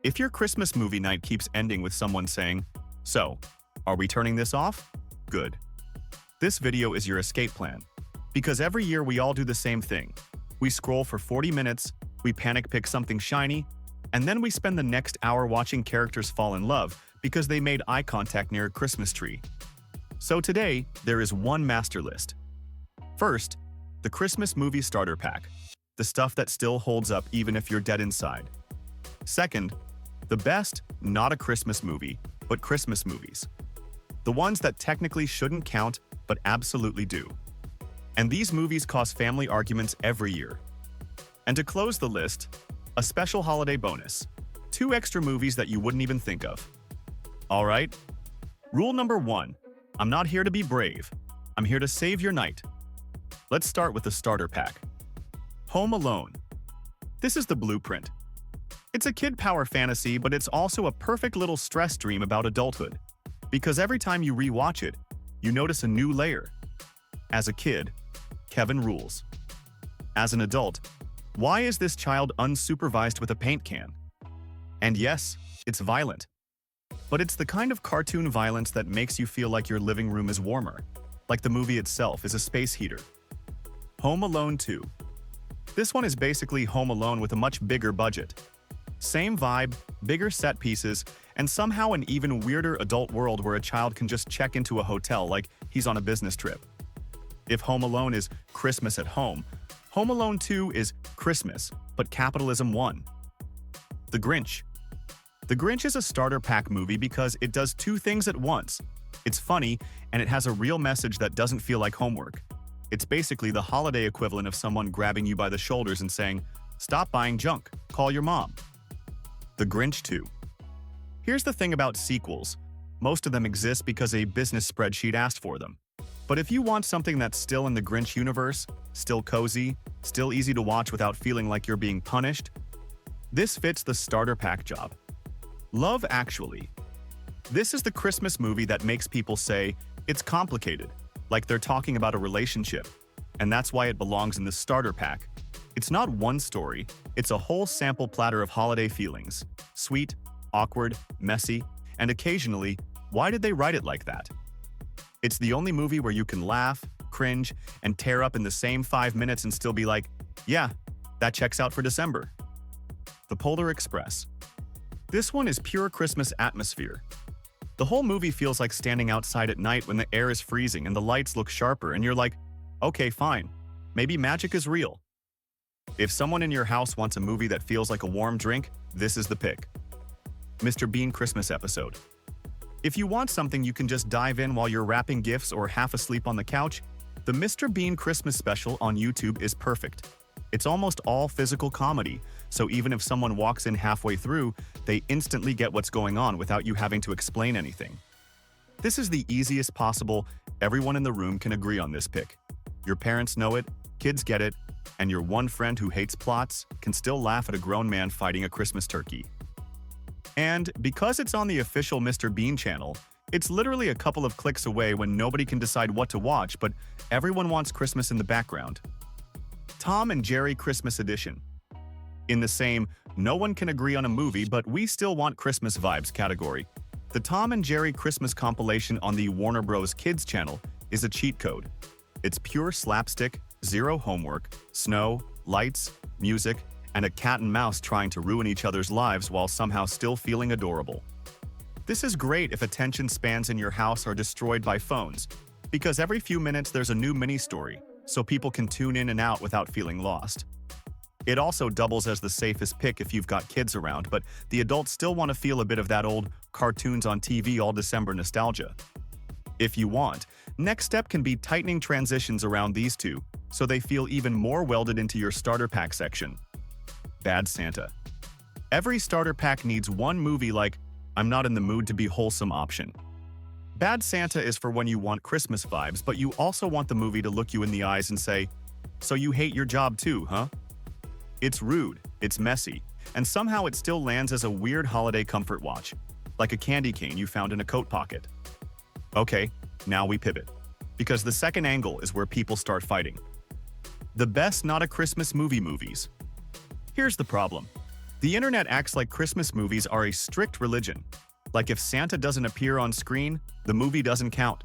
If your Christmas movie night keeps ending with someone saying, "So, are we turning this off?" Good. This video is your escape plan. Because every year we all do the same thing. We scroll for 40 minutes, we panic pick something shiny, and then we spend the next hour watching characters fall in love because they made eye contact near a Christmas tree. So today, there is one master list. First, the Christmas movie starter pack. The stuff that still holds up even if you're dead inside. Second, the best, not a Christmas movie, but Christmas movies. The ones that technically shouldn't count, but absolutely do. And these movies cause family arguments every year. And to close the list, a special holiday bonus. 2 extra movies that you wouldn't even think of. Alright? Rule number 1. I'm not here to be brave. I'm here to save your night. Let's start with the starter pack. Home Alone. This is the blueprint. It's a kid power fantasy, but it's also a perfect little stress dream about adulthood. Because every time you rewatch it, you notice a new layer. As a kid, Kevin rules. As an adult, why is this child unsupervised with a paint can? And yes, it's violent. But it's the kind of cartoon violence that makes you feel like your living room is warmer, like the movie itself is a space heater. Home Alone 2. This one is basically Home Alone with a much bigger budget. Same vibe, bigger set pieces, and somehow an even weirder adult world where a child can just check into a hotel like he's on a business trip. If Home Alone is Christmas at home, Home Alone 2 is Christmas, but capitalism won. The Grinch. The Grinch is a starter pack movie because it does 2 things at once. It's funny, and it has a real message that doesn't feel like homework. It's basically the holiday equivalent of someone grabbing you by the shoulders and saying, "Stop buying junk, call your mom." The Grinch 2. Here's the thing about sequels. Most of them exist because a business spreadsheet asked for them. But if you want something that's still in the Grinch universe, still cozy, still easy to watch without feeling like you're being punished, this fits the starter pack job. Love Actually. This is the Christmas movie that makes people say, "It's complicated," like they're talking about a relationship. And that's why it belongs in the starter pack. It's not one story, it's a whole sample platter of holiday feelings. Sweet, awkward, messy, and occasionally, why did they write it like that? It's the only movie where you can laugh, cringe, and tear up in the same 5 minutes and still be like, "Yeah, that checks out for December." The Polar Express. This one is pure Christmas atmosphere. The whole movie feels like standing outside at night when the air is freezing and the lights look sharper and you're like, okay, fine, maybe magic is real. If someone in your house wants a movie that feels like a warm drink, this is the pick. Mr. Bean Christmas Episode. If you want something you can just dive in while you're wrapping gifts or half asleep on the couch, the Mr. Bean Christmas special on YouTube is perfect. It's almost all physical comedy, so even if someone walks in halfway through, they instantly get what's going on without you having to explain anything. This is the easiest possible, everyone in the room can agree on this pick. Your parents know it, kids get it, and your one friend who hates plots can still laugh at a grown man fighting a Christmas turkey. And because it's on the official Mr. Bean channel, it's literally a couple of clicks away when nobody can decide what to watch, but everyone wants Christmas in the background. Tom and Jerry Christmas Edition. In the same, no one can agree on a movie but we still want Christmas vibes category, the Tom and Jerry Christmas compilation on the Warner Bros. Kids channel is a cheat code. It's pure slapstick, zero homework, snow, lights, music, and a cat and mouse trying to ruin each other's lives while somehow still feeling adorable. This is great if attention spans in your house are destroyed by phones, because every few minutes there's a new mini-story, so people can tune in and out without feeling lost. It also doubles as the safest pick if you've got kids around, but the adults still want to feel a bit of that old cartoons on TV all December nostalgia. If you want, next step can be tightening transitions around these two, so they feel even more welded into your starter pack section. Bad Santa. Every starter pack needs one movie like, I'm not in the mood to be wholesome option. Bad Santa is for when you want Christmas vibes, but you also want the movie to look you in the eyes and say, "So you hate your job too, huh?" It's rude, it's messy, and somehow it still lands as a weird holiday comfort watch, like a candy cane you found in a coat pocket. Okay, now we pivot, because the second angle is where people start fighting. The best not a Christmas movie movies. Here's the problem. The internet acts like Christmas movies are a strict religion. Like if Santa doesn't appear on screen, the movie doesn't count.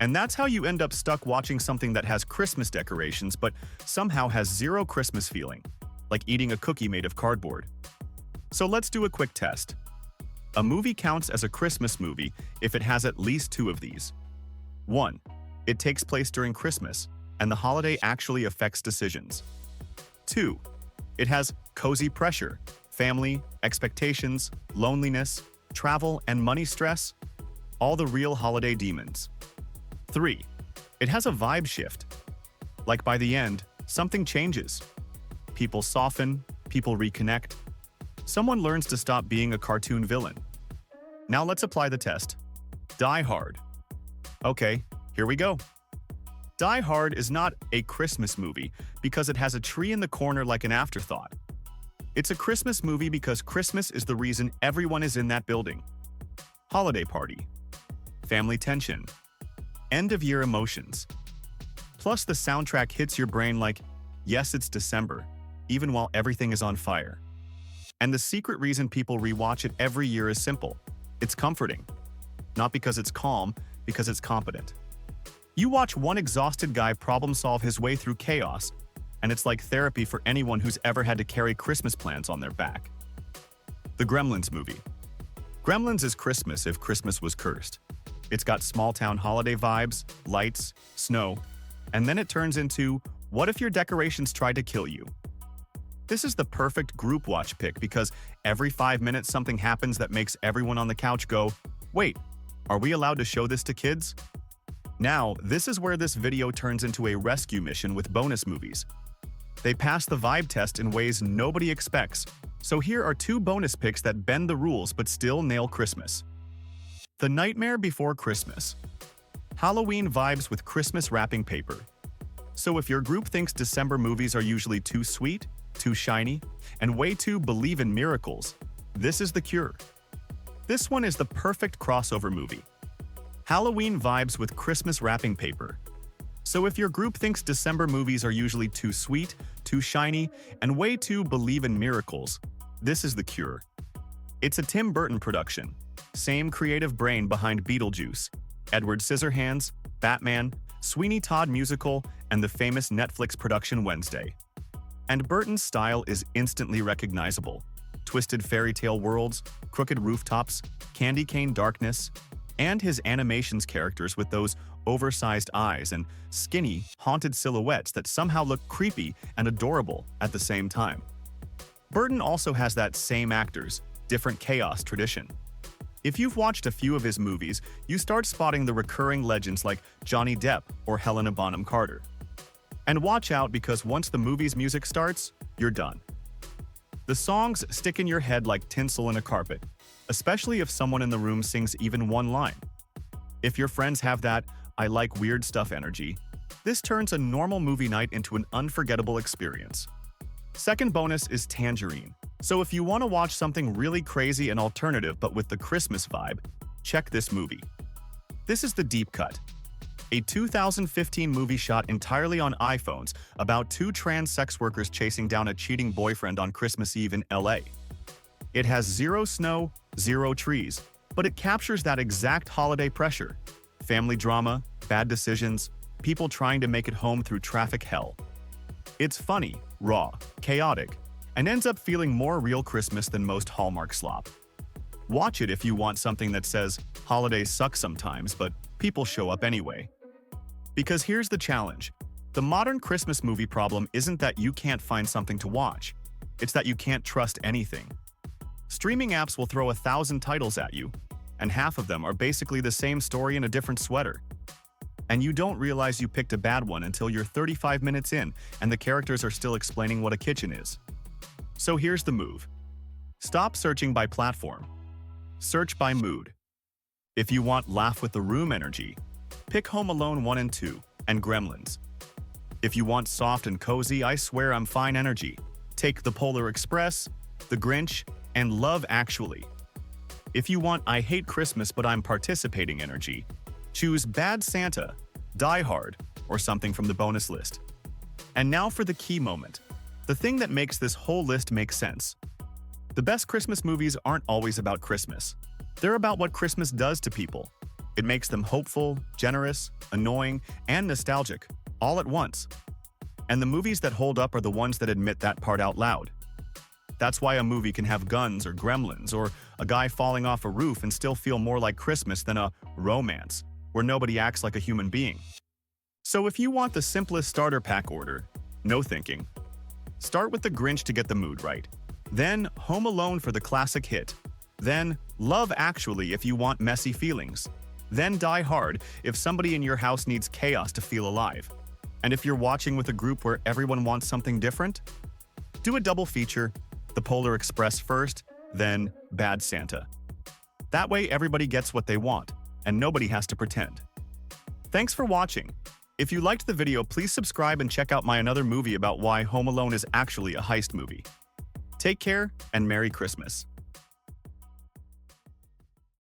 And that's how you end up stuck watching something that has Christmas decorations but somehow has zero Christmas feeling, like eating a cookie made of cardboard. So let's do a quick test. A movie counts as a Christmas movie if it has at least two of these. 1. It takes place during Christmas, and the holiday actually affects decisions. 2. It has cozy pressure, family, expectations, loneliness, travel, and money stress, all the real holiday demons. 3. It has a vibe shift. Like by the end, something changes. People soften, people reconnect. Someone learns to stop being a cartoon villain. Now let's apply the test. Die Hard. Okay, here we go. Die Hard is not a Christmas movie because it has a tree in the corner like an afterthought. It's a Christmas movie because Christmas is the reason everyone is in that building. Holiday party. Family tension. End-of-year emotions. Plus the soundtrack hits your brain like, yes, it's December, even while everything is on fire. And the secret reason people rewatch it every year is simple. It's comforting. Not because it's calm, because it's competent. You watch one exhausted guy problem-solve his way through chaos, and it's like therapy for anyone who's ever had to carry Christmas plans on their back. The Gremlins movie. Gremlins is Christmas if Christmas was cursed. It's got small-town holiday vibes, lights, snow, and then it turns into, what if your decorations tried to kill you? This is the perfect group watch pick because every 5 minutes something happens that makes everyone on the couch go, wait, are we allowed to show this to kids? Now, this is where this video turns into a rescue mission with bonus movies. They pass the vibe test in ways nobody expects, so here are 2 bonus picks that bend the rules but still nail Christmas. The Nightmare Before Christmas. Halloween vibes with Christmas wrapping paper. So if your group thinks December movies are usually too sweet, too shiny, and way too believe in miracles, this is the cure. This one is the perfect crossover movie. Halloween vibes with Christmas wrapping paper. So if your group thinks December movies are usually too sweet, too shiny, and way too believe in miracles, this is the cure. It's a Tim Burton production. Same creative brain behind Beetlejuice, Edward Scissorhands, Batman, Sweeney Todd musical, and the famous Netflix production Wednesday. And Burton's style is instantly recognizable. Twisted fairy tale worlds, crooked rooftops, candy cane darkness, and his animations characters with those oversized eyes and skinny, haunted silhouettes that somehow look creepy and adorable at the same time. Burton also has that same actors, different chaos tradition. If you've watched a few of his movies, you start spotting the recurring legends like Johnny Depp or Helena Bonham Carter. And watch out because once the movie's music starts, you're done. The songs stick in your head like tinsel in a carpet, especially if someone in the room sings even one line. If your friends have that "I like weird stuff" energy, this turns a normal movie night into an unforgettable experience. Second bonus is Tangerine. So if you want to watch something really crazy and alternative but with the Christmas vibe, check this movie. This is The Deep Cut, a 2015 movie shot entirely on iPhones about 2 trans sex workers chasing down a cheating boyfriend on Christmas Eve in LA. It has 0 snow, 0 trees, but it captures that exact holiday pressure. Family drama, bad decisions, people trying to make it home through traffic hell. It's funny, raw, chaotic, and ends up feeling more real Christmas than most Hallmark slop. Watch it if you want something that says, holidays suck sometimes, but people show up anyway. Because here's the challenge. The modern Christmas movie problem isn't that you can't find something to watch. It's that you can't trust anything. Streaming apps will throw 1,000 titles at you, and half of them are basically the same story in a different sweater. And you don't realize you picked a bad one until you're 35 minutes in and the characters are still explaining what a kitchen is. So here's the move. Stop searching by platform. Search by mood. If you want laugh with the room energy, pick Home Alone 1 and 2 and Gremlins. If you want soft and cozy, I swear I'm fine energy, take The Polar Express, The Grinch, and Love Actually. If you want I hate Christmas but I'm participating energy, choose Bad Santa, Die Hard, or something from the bonus list. And now for the key moment. The thing that makes this whole list make sense. The best Christmas movies aren't always about Christmas. They're about what Christmas does to people. It makes them hopeful, generous, annoying, and nostalgic, all at once. And the movies that hold up are the ones that admit that part out loud. That's why a movie can have guns or gremlins or a guy falling off a roof and still feel more like Christmas than a romance, where nobody acts like a human being. So if you want the simplest starter pack order, no thinking. Start with The Grinch to get the mood right. Then Home Alone for the classic hit. Then Love Actually if you want messy feelings. Then Die Hard if somebody in your house needs chaos to feel alive. And if you're watching with a group where everyone wants something different, do a double feature, The Polar Express first, then Bad Santa. That way everybody gets what they want, and nobody has to pretend. Thanks for watching. If you liked the video, please subscribe and check out my another movie about why Home Alone is actually a heist movie. Take care and Merry Christmas.